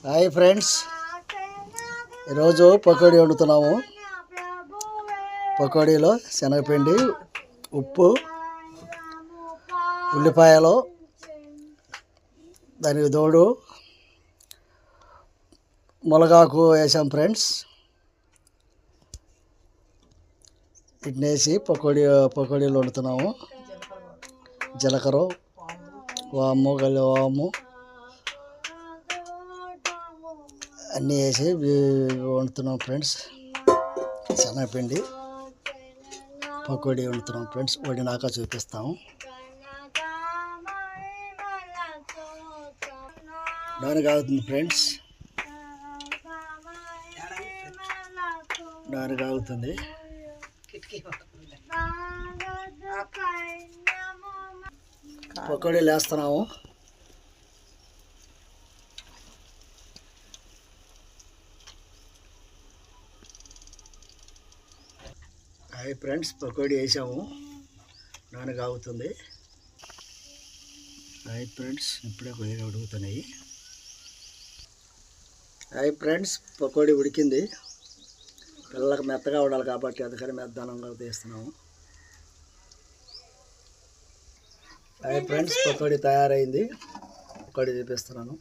Hi friends, ఈరోజు పకోడీ వండుతున్నాము. పకోడీలో శనగపిండి, ఉప్పు, ఉల్లిపాయలు, దానికి తోడు మునగాకు వేసాం ఫ్రెండ్స్. వీటిని వేసి పకోడీలు వండుతున్నాము. జీలకర్ర, వాము, వాము అన్నీ వేసి వండుతున్నాం ఫ్రెండ్స్. శనగపిండి పకోడీ వండుతున్నాం ఫ్రెండ్స్. వండినాక చూపిస్తాము. నూనె కాగుతుంది ఫ్రెండ్స్, నూనె కాగుతుంది. పకోడీలు వేస్తున్నాము. హాయ్ ఫ్రెండ్స్, పకోడీ వేసాము, నూనె కాగుతుంది. హాయ్ ఫ్రెండ్స్, ఇప్పుడే కొద్దిగా ఉడుకుతున్నాయి. హాయ్ ఫ్రెండ్స్, పకోడీ ఉడికింది. పిల్లలకు మెత్తగా ఉండాలి కాబట్టి అందుకని మెత్తనంగా తీస్తున్నాము. హాయ్ ఫ్రెండ్స్, పకోడీ తయారైంది. పకోడీ చూపిస్తున్నాను.